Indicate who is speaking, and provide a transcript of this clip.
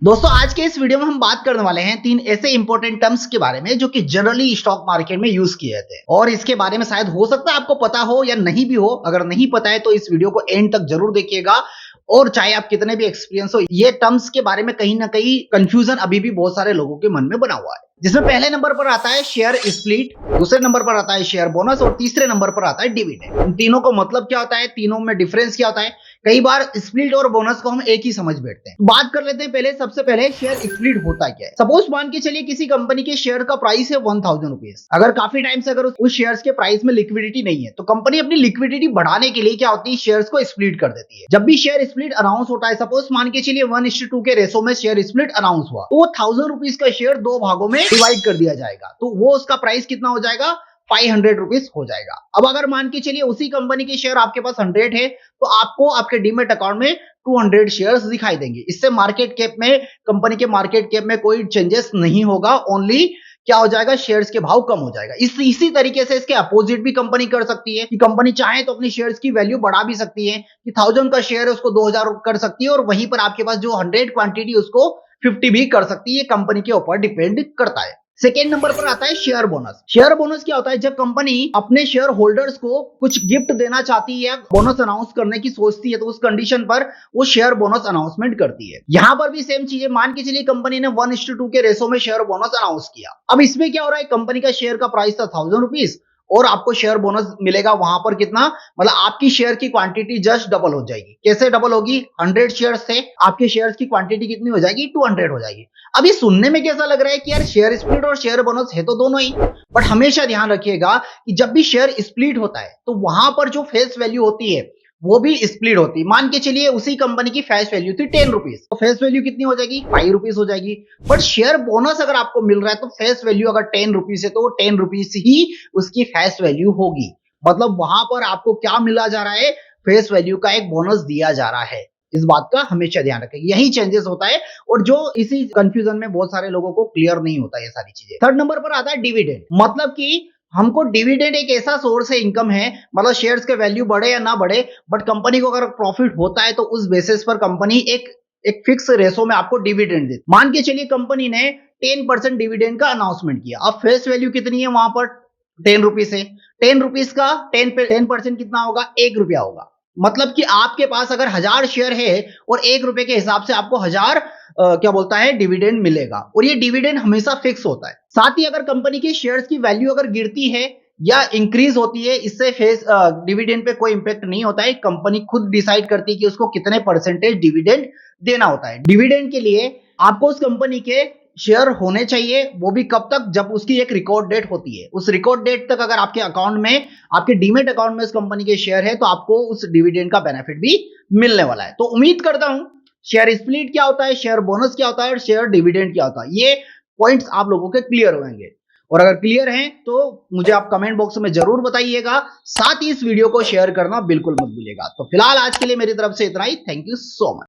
Speaker 1: दोस्तों आज के इस वीडियो में हम बात करने वाले हैं तीन ऐसे इंपॉर्टेंट टर्म्स के बारे में जो कि जनरली स्टॉक मार्केट में यूज किए जाते हैं और इसके बारे में शायद हो सकता है आपको पता हो या नहीं भी हो। अगर नहीं पता है तो इस वीडियो को एंड तक जरूर देखिएगा और चाहे आप कितने भी एक्सपीरियंस हो, ये टर्म्स के बारे में कहीं ना कहीं कंफ्यूजन अभी भी बहुत सारे लोगों के मन में बना हुआ है। जिसमें पहले नंबर पर आता है शेयर स्प्लिट, दूसरे नंबर पर आता है शेयर बोनस और तीसरे नंबर पर आता है डिविडेंड। इन तीनों को मतलब क्या होता है, तीनों में डिफरेंस क्या होता है। कई बार स्प्लिट और बोनस को हम एक ही समझ बैठते हैं। बात कर लेते हैं पहले, सबसे पहले शेयर स्प्लिट होता क्या है। सपोज मान के चलिए किसी कंपनी के शेयर का प्राइस है 1000 रुपीज। अगर काफी टाइम से अगर उस शेयर्स के प्राइस में लिक्विडिटी नहीं है तो कंपनी अपनी लिक्विडिटी बढ़ाने के लिए क्या होती है, शेयर्स को स्प्लिट कर देती है। जब भी शेयर स्प्लिट अनाउंस होता है, सपोज मान के चलिए 1:2 के रेशो में शेयर स्प्लिट अनाउंस हुआ, तो वो 1000 रुपीज का शेयर दो भागों में डिवाइड कर दिया जाएगा, तो वो उसका प्राइस कितना हो जाएगा, 500 रुपीज हो जाएगा। अब अगर मान के चलिए उसी कंपनी के शेयर आपके पास 100 है तो आपको आपके डीमेट अकाउंट में 200 शेयर्स दिखाई देंगे। इससे मार्केट कैप में, कंपनी के मार्केट कैप में कोई चेंजेस नहीं होगा, ओनली क्या हो जाएगा, शेयर्स के भाव कम हो जाएगा। इसी तरीके से इसके अपोजिट भी कंपनी कर सकती है कि कंपनी चाहे तो अपनी शेयर्स की वैल्यू बढ़ा भी सकती है कि 1000 का शेयर है उसको 2000 कर सकती है और वहीं पर आपके पास जो 100 क्वांटिटी उसको 50 भी कर सकती है। कंपनी के ऊपर डिपेंड करता है। सेकेंड नंबर पर आता है शेयर बोनस। शेयर बोनस क्या होता है, जब कंपनी अपने शेयर होल्डर्स को कुछ गिफ्ट देना चाहती है, बोनस अनाउंस करने की सोचती है, तो उस कंडीशन पर वो शेयर बोनस अनाउंसमेंट करती है। यहां पर भी सेम चीज है। मान के चलिए कंपनी ने 1:2 के रेशो में शेयर बोनस अनाउंस किया। अब इसमें क्या हो रहा है, कंपनी का शेयर का प्राइस था 1000 रुपीज और आपको शेयर बोनस मिलेगा वहां पर कितना, मतलब आपकी शेयर की क्वांटिटी जस्ट डबल हो जाएगी। कैसे डबल होगी, 100 शेयर्स से आपके शेयर्स की क्वांटिटी कितनी हो जाएगी, 200 हो जाएगी। अब ये सुनने में कैसा लग रहा है कि यार शेयर स्प्लिट और शेयर बोनस है तो दोनों ही, बट हमेशा ध्यान रखिएगा कि जब भी शेयर स्प्लिट होता है तो वहां पर जो फेस वैल्यू होती है वो भी स्प्लिट होती है। मान के चलिए उसी कंपनी की फेस वैल्यू थी 10 रुपीज, तो फेस वैल्यू कितनी हो जाएगी, 5 रुपीज हो जाएगी। बट शेयर बोनस अगर आपको मिल रहा है तो फेस वैल्यू अगर 10 रुपीज है तो 10 रुपीज ही उसकी फेस वैल्यू होगी। मतलब वहां पर आपको क्या मिला जा रहा है, फेस वैल्यू का एक बोनस दिया जा रहा है। इस बात का हमेशा ध्यान रखें, यही चेंजेस होता है और जो इसी कंफ्यूजन में बहुत सारे लोगों को क्लियर नहीं होता ये सारी चीजें। थर्ड नंबर पर आता है डिविडेंड। मतलब कि हमको डिविडेंड एक ऐसा सोर्स है इनकम है, मतलब शेयर्स के वैल्यू बढ़े या ना बढ़े, बट कंपनी को अगर प्रॉफिट होता है तो उस बेसिस पर कंपनी एक फिक्स रेशो में आपको डिविडेंड देती। मान के चलिए कंपनी ने 10% डिविडेंड का अनाउंसमेंट किया। अब फेस वैल्यू कितनी है वहां पर, 10 रुपीज है। 10 रुपीज का 10% कितना होगा, 1 रुपया होगा। मतलब कि आपके पास अगर 1000 शेयर है और 1 रुपए के हिसाब से आपको 1000 क्या बोलता है, डिविडेंड मिलेगा और ये डिविडेंड हमेशा फिक्स होता है। साथ ही अगर कंपनी के शेयर्स की वैल्यू अगर गिरती है या इंक्रीज होती है, इससे फेस डिविडेंड पे कोई इंपैक्ट नहीं होता है। कंपनी खुद डिसाइड करती है कि उसको कितने परसेंटेज डिविडेंड देना होता है। डिविडेंड के लिए आपको उस कंपनी के शेयर होने चाहिए, वो भी कब तक, जब उसकी एक रिकॉर्ड डेट होती है। उस रिकॉर्ड डेट तक अगर आपके अकाउंट में, आपके डीमेट अकाउंट में उस कंपनी के शेयर है तो आपको उस डिविडेंड का बेनिफिट भी मिलने वाला है। तो उम्मीद करता हूं शेयर स्प्लिट क्या होता है, शेयर बोनस क्या होता है और शेयर डिविडेंड क्या होता है, ये पॉइंट्स आप लोगों के क्लियर होंगे। और अगर क्लियर हैं तो मुझे आप कमेंट बॉक्स में जरूर बताइएगा। साथ ही इस वीडियो को शेयर करना बिल्कुल मत भूलिएगा। तो फिलहाल आज के लिए मेरी तरफ से इतना ही। Thank you so much.